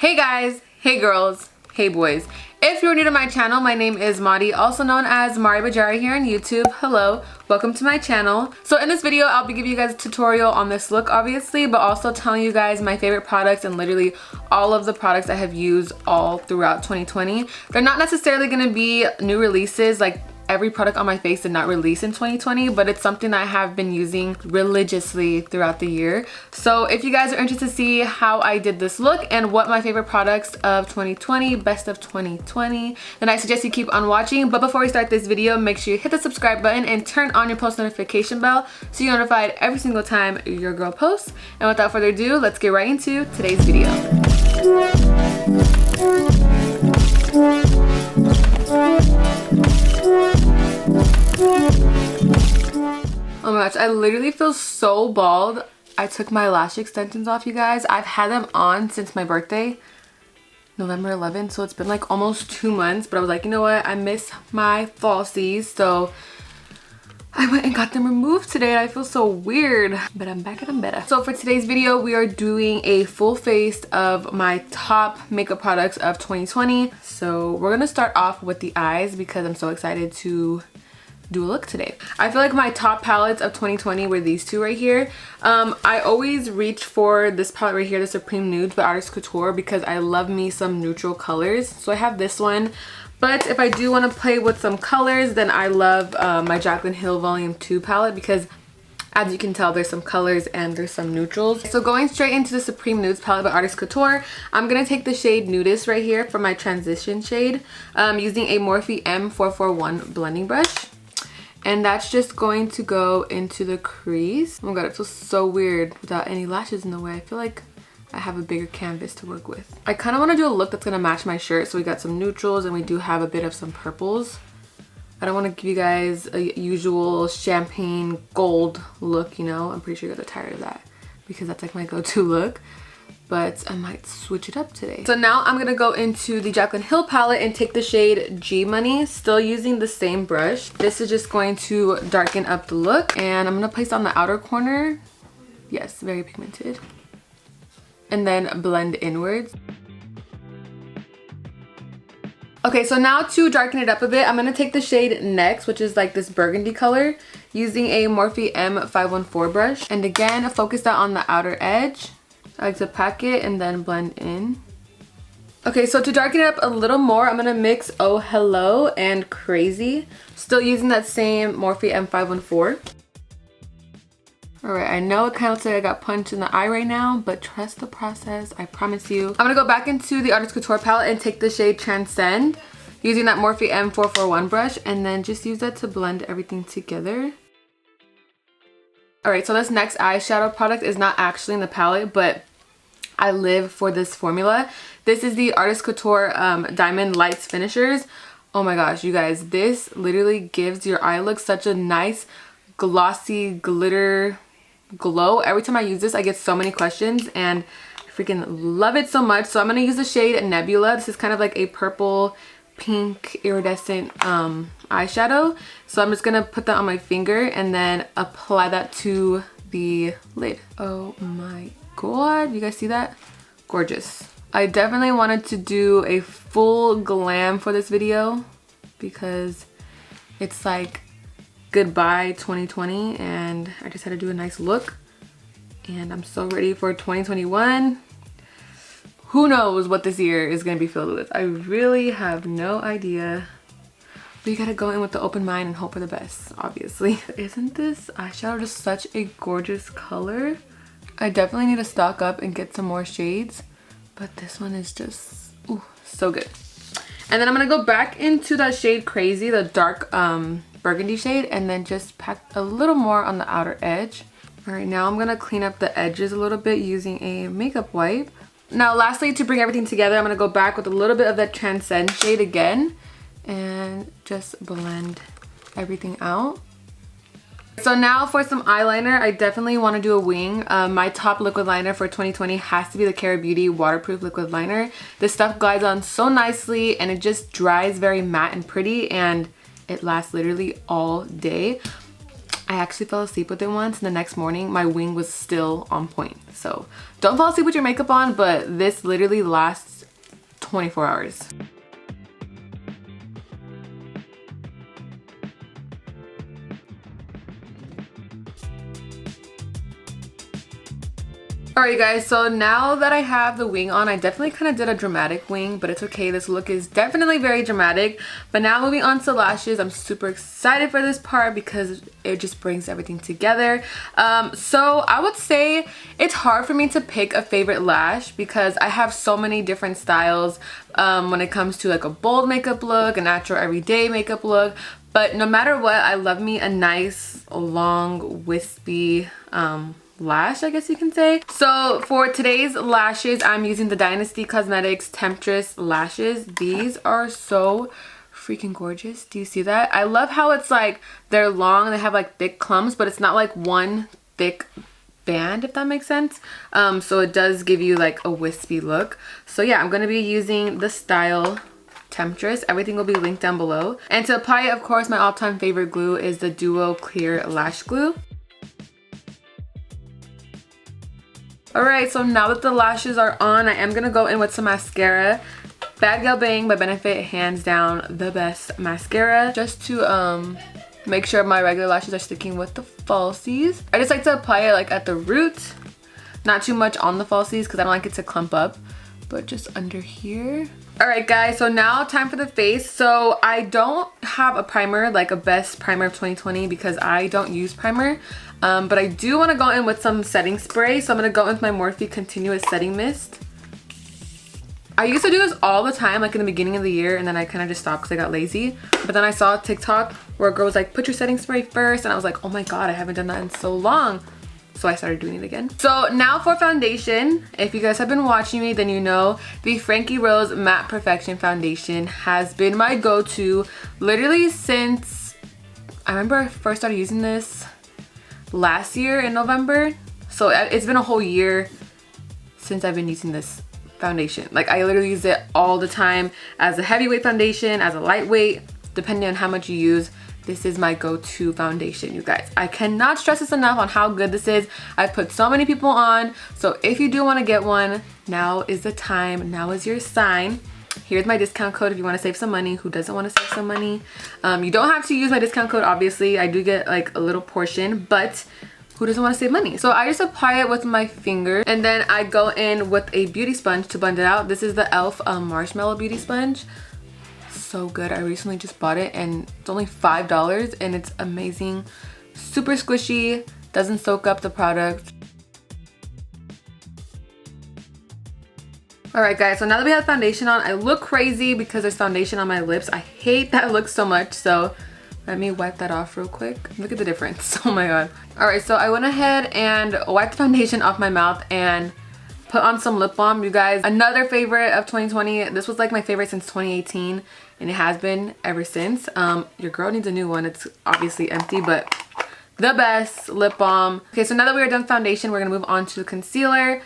Hey guys, hey girls, hey boys. If you're new to my channel, my name is Madi, also known as MariiBajariii here on YouTube. Hello, welcome to my channel. So in this video, I'll be giving you guys a tutorial on this look obviously, but also telling you guys my favorite products and literally all of the products I have used all throughout 2020. They're not necessarily going to be new releases, like every product on my face did not release in 2020, but it's something that I have been using religiously throughout the year. So if you guys are interested to see how I did this look and what my favorite products of 2020, best of 2020, then I suggest you keep on watching. But before we start this video, make sure you hit the subscribe button and turn on your post notification bell so you're notified every single time your girl posts. And without further ado, let's get right into today's video. Oh my gosh, I literally feel so bald. I took my lash extensions off, you guys. I've had them on since my birthday, November 11th, so it's been like almost 2 months, but I was like, you know what, I miss my falsies, so I went and got them removed today and I feel so weird, but I'm back and I'm better. So for today's video, we are doing a full face of my top makeup products of 2020. So we're gonna start off with the eyes because I'm so excited to do a look today. I feel like my top palettes of 2020 were these two right here. I always reach for this palette right here, the Supreme Nudes by Artist Couture, because I love me some neutral colors. So I have this one, but if I do want to play with some colors, then I love my Jaclyn Hill Volume 2 palette because as you can tell, there's some colors and there's some neutrals. So going straight into the Supreme Nudes palette by Artist Couture, I'm going to take the shade Nudist right here for my transition shade, using a Morphe M441 blending brush. And that's just going to go into the crease. Oh my god, it feels so weird without any lashes in the way. I feel like I have a bigger canvas to work with. I kind of want to do a look that's going to match my shirt. So we got some neutrals and we do have a bit of some purples. I don't want to give you guys a usual champagne gold look, you know. I'm pretty sure you guys are tired of that because that's like my go-to look. But I might switch it up today. So now I'm gonna go into the Jaclyn Hill palette and take the shade G Money, still using the same brush. This is just going to darken up the look, and I'm gonna place on the outer corner. Yes, very pigmented. And then blend inwards. Okay, so now to darken it up a bit, I'm gonna take the shade Next, which is like this burgundy color, using a Morphe M514 brush. And again, focus that on the outer edge. I like to pack it and then blend in. Okay, so to darken it up a little more, I'm gonna mix Oh Hello and Crazy, still using that same Morphe M514. Alright, I know it kind of looks like I got punched in the eye right now, but trust the process, I promise you. I'm gonna go back into the Artist Couture palette and take the shade Transcend, using that Morphe M441 brush, and then just use that to blend everything together. Alright, so this next eyeshadow product is not actually in the palette, but I live for this formula. This is the Artist Couture Diamond Lights Finishers. Oh my gosh, you guys, this literally gives your eye look such a nice glossy glitter glow. Every time I use this, I get so many questions and I freaking love it so much. So I'm going to use the shade Nebula. This is kind of like a purple pink iridescent eyeshadow. So I'm just gonna put that on my finger and then apply that to the lid. Oh my god, you guys see that? Gorgeous. I definitely wanted to do a full glam for this video because it's like goodbye 2020 and I just had to do a nice look and I'm so ready for 2021. Who knows what this year is going to be filled with? I really have no idea. But you gotta go in with the open mind and hope for the best, obviously. Isn't this eyeshadow just such a gorgeous color? I definitely need to stock up and get some more shades, but this one is just, ooh, so good. And then I'm gonna go back into that shade Crazy, the dark burgundy shade, and then just pack a little more on the outer edge. All right, now I'm gonna clean up the edges a little bit using a makeup wipe. Now lastly, to bring everything together, I'm going to go back with a little bit of that Transcend shade again and just blend everything out. So now for some eyeliner, I definitely want to do a wing. My top liquid liner for 2020 has to be the Kara Beauty Waterproof Liquid Liner. This stuff glides on so nicely and it just dries very matte and pretty and it lasts literally all day. I actually fell asleep with it once, and the next morning my wing was still on point. So don't fall asleep with your makeup on, but this literally lasts 24 hours. Alright guys, so now that I have the wing on, I definitely kind of did a dramatic wing, but it's okay. This look is definitely very dramatic. But now moving on to lashes, I'm super excited for this part because it just brings everything together. So I would say it's hard for me to pick a favorite lash because I have so many different styles when it comes to like a bold makeup look, a natural everyday makeup look. But no matter what, I love me a nice, long, wispy lash, I guess you can say. So for today's lashes, I'm using the Dynasty Cosmetics Temptress lashes. These are so freaking gorgeous. Do you see that? I love how it's like they're long and they have like thick clumps, but it's not like one thick band, if that makes sense. So it does give you like a wispy look. So yeah, I'm going to be using the style Temptress. Everything will be linked down below. And to apply it, of course, my all-time favorite glue is the Duo Clear Lash Glue. Alright, so now that the lashes are on, I am going to go in with some mascara. Bad Gal Bang by Benefit, hands down the best mascara. Just to make sure my regular lashes are sticking with the falsies. I just like to apply it like at the root. Not too much on the falsies because I don't like it to clump up. But just under here. Alright guys, so now time for the face. So I don't have a primer, like a best primer of 2020 because I don't use primer. But I do want to go in with some setting spray. So I'm going to go in with my Morphe Continuous Setting Mist. I used to do this all the time, like in the beginning of the year, and then I kind of just stopped because I got lazy. But then I saw a TikTok where a girl was like, put your setting spray first. And I was like, oh my god, I haven't done that in so long. So I started doing it again. So now for foundation, if you guys have been watching me, then you know the Frankie Rose Matte Perfection Foundation has been my go-to literally since, I remember I first started using this last year in November. So it's been a whole year since I've been using this foundation. Like I literally use it all the time as a heavyweight foundation, as a lightweight, depending on how much you use. This is my go-to foundation, you guys. I cannot stress this enough on how good this is. I've put so many people on. So if you do want to get one, now is the time. Now is your sign. Here's my discount code if you want to save some money. Who doesn't want to save some money? You don't have to use my discount code, obviously. I do get like a little portion, but who doesn't want to save money? So I just apply it with my finger, and then I go in with a beauty sponge to blend it out. This is the e.l.f. Marshmallow Beauty Sponge. So good. I recently just bought it and it's only $5 and it's amazing. Super squishy, doesn't soak up the product. Alright guys, so now that we have foundation on, I look crazy because there's foundation on my lips. I hate that look so much, so let me wipe that off real quick. Look at the difference. Oh my god. Alright, so I went ahead and wiped the foundation off my mouth and put on some lip balm. You guys, another favorite of 2020. This was like my favorite since 2018 and it has been ever since. Your girl needs a new one. It's obviously empty, but the best lip balm. Okay, so now that we are done foundation, we're gonna move on to concealer.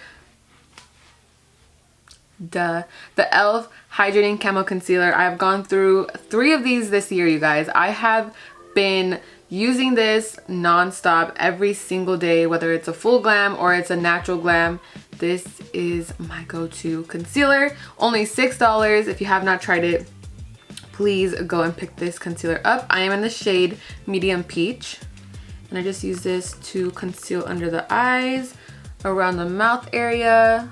The e.l.f. Hydrating Camo Concealer. I've gone through 3 of these this year, you guys. I have been using this non-stop every single day, whether it's a full glam or it's a natural glam. This is my go-to concealer. Only $6. If you have not tried it, please go and pick this concealer up. I am in the shade Medium Peach. And I just use this to conceal under the eyes, around the mouth area,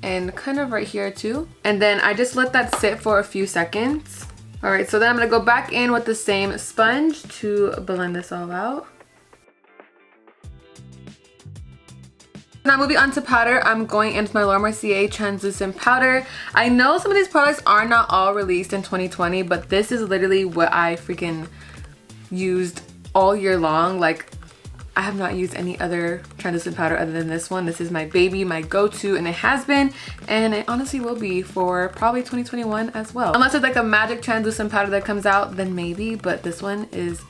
and kind of right here too. And then I just let that sit for a few seconds. Alright, so then I'm going to go back in with the same sponge to blend this all out. Now moving on to powder, I'm going in with my Mercier translucent powder. I know some of these products are not all released in 2020, but this is literally what I freaking used all year long. Like, I have not used any other translucent powder other than this one. This is my baby, my go-to, and it has been, and it honestly will be for probably 2021 as well. Unless it's like a magic translucent powder that comes out, then maybe, but this one is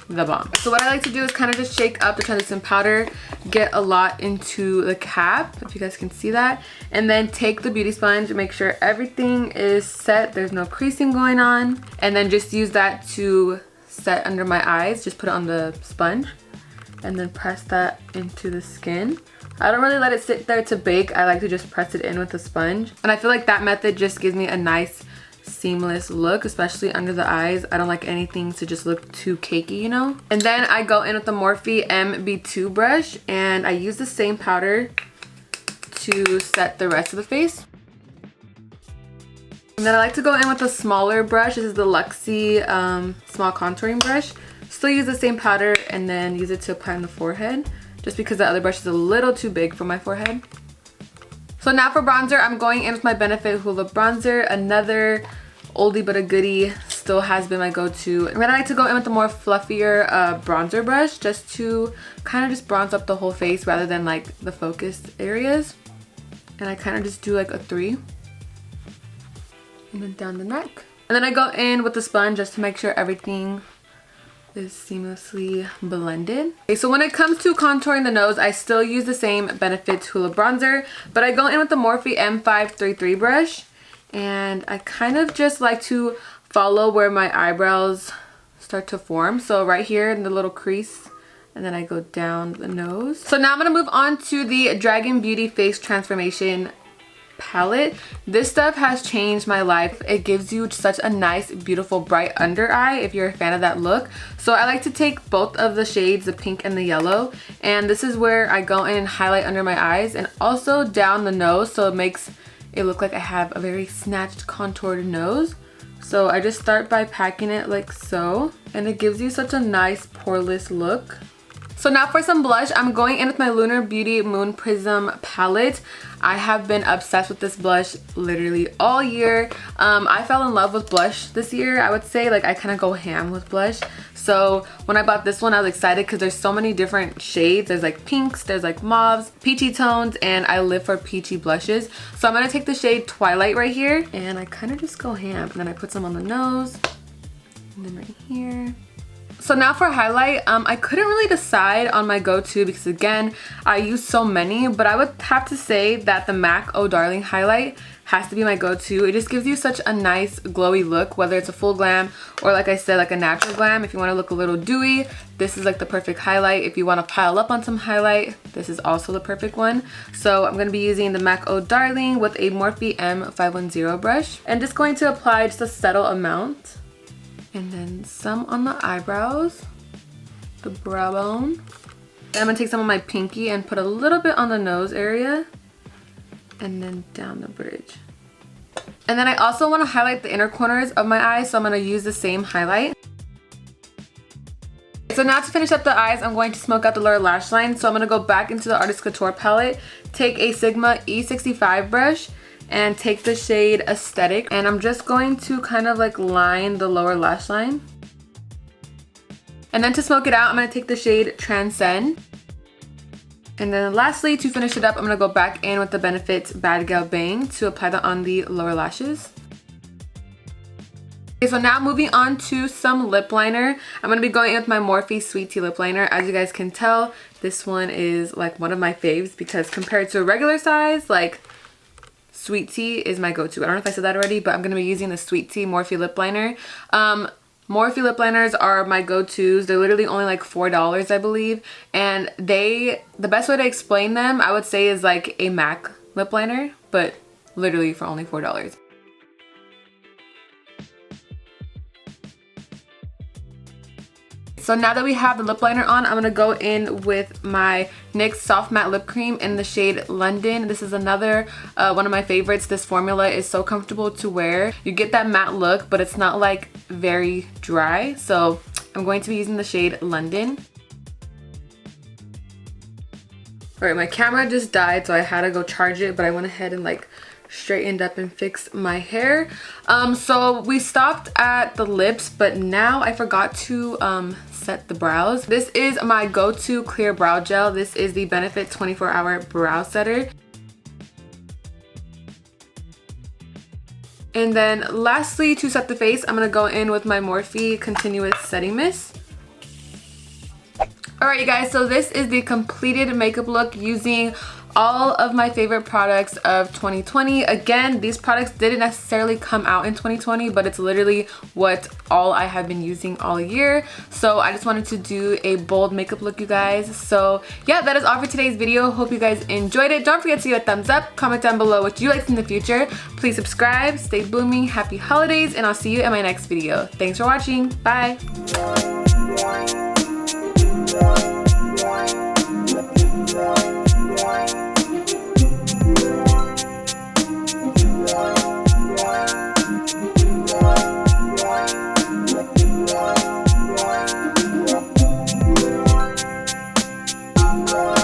the bomb. So what I like to do is kind of just shake up the translucent powder, get a lot into the cap, if you guys can see that, and then take the beauty sponge, make sure everything is set, there's no creasing going on, and then just use that to set under my eyes. Just put it on the sponge. and then press that into the skin. I don't really let it sit there to bake. I like to just press it in with a sponge. And I feel like that method just gives me a nice seamless look, especially under the eyes. I don't like anything to just look too cakey, you know? And then I go in with the Morphe MB2 brush, and I use the same powder to set the rest of the face. And then I like to go in with a smaller brush. This is the Luxie small contouring brush. Still use the same powder and then use it to apply on the forehead, just because the other brush is a little too big for my forehead. So now for bronzer, I'm going in with my Benefit Hoola bronzer. Another oldie but a goodie, still has been my go-to. And then I like to go in with the more fluffier bronzer brush, just to kind of just bronze up the whole face rather than like the focused areas. And I kind of just do like a 3. And then down the neck. And then I go in with the sponge just to make sure everything is seamlessly blended. Okay, so when it comes to contouring the nose, I still use the same Benefit Hoola bronzer, but I go in with the Morphe M533 brush, and I kind of just like to follow where my eyebrows start to form. So right here in the little crease, and then I go down the nose. So now I'm gonna move on to the Dragun Beauty Face Transformation palette. This stuff has changed my life. It gives you such a nice, beautiful, bright under eye if you're a fan of that look. So I like to take both of the shades, the pink and the yellow, and this is where I go in and highlight under my eyes and also down the nose, so it makes it look like I have a very snatched, contoured nose. So I just start by packing it like so, and it gives you such a nice poreless look. So now for some blush, I'm going in with my Lunar Beauty Moon Prism palette. I have been obsessed with this blush literally all year. I fell in love with blush this year, I would say. Like, I kind of go ham with blush. So when I bought this one, I was excited because there's so many different shades. There's like pinks, there's like mauves, peachy tones, and I live for peachy blushes. So I'm going to take the shade Twilight right here, and I kind of just go ham. And then I put some on the nose, and then right here. So now for highlight, I couldn't really decide on my go-to because again, I use so many, but I would have to say that the MAC Oh Darling Highlight has to be my go-to. It just gives you such a nice glowy look, whether it's a full glam or like I said, like a natural glam. If you want to look a little dewy, this is like the perfect highlight. If you want to pile up on some highlight, this is also the perfect one. So I'm going to be using the MAC Oh Darling with a Morphe M510 brush and just going to apply just a subtle amount. And then some on the eyebrows, the brow bone. Then I'm gonna take some of my pinky and put a little bit on the nose area, and then down the bridge. And then I also want to highlight the inner corners of my eyes, so I'm gonna use the same highlight. So now to finish up the eyes, I'm going to smoke out the lower lash line. So I'm gonna go back into the Artist Couture palette, take a Sigma E65 brush, and take the shade Aesthetic, and I'm just going to kind of like line the lower lash line. And then to smoke it out, I'm going to take the shade Transcend. And then lastly, to finish it up, I'm going to go back in with the Benefit Bad Gal Bang to apply that on the lower lashes. Okay, so now moving on to some lip liner. I'm going to be going in with my Morphe Sweet Tea Lip Liner. As you guys can tell, this one is like one of my faves because compared to a regular size, like Sweet Tea is my go-to. I don't know if I said that already, but I'm going to be using the Sweet Tea Morphe lip liner. Morphe lip liners are my go-tos. They're literally only like $4, I believe. And the best way to explain them, I would say, is like a MAC lip liner, but literally for only $4. So now that we have the lip liner on, I'm going to go in with my NYX Soft Matte Lip Cream in the shade London. This is another one of my favorites. This formula is so comfortable to wear. You get that matte look, but it's not like very dry. So I'm going to be using the shade London. Alright, my camera just died, so I had to go charge it, but I went ahead and like straightened up and fixed my hair. So we stopped at the lips, but now I forgot to set the brows. This is my go-to clear brow gel. This is the Benefit 24-Hour Brow Setter. And then lastly, to set the face, I'm gonna go in with my Morphe Continuous Setting Mist. Alright you guys, so this is the completed makeup look using all of my favorite products of 2020. Again, these products didn't necessarily come out in 2020, but it's literally what all I have been using all year. So I just wanted to do a bold makeup look, you guys. So yeah, that is all for today's video. Hope you guys enjoyed it. Don't forget to give a thumbs up, comment down below what you liked in the future. Please subscribe, stay blooming, happy holidays, and I'll see you in my next video. Thanks for watching. Bye.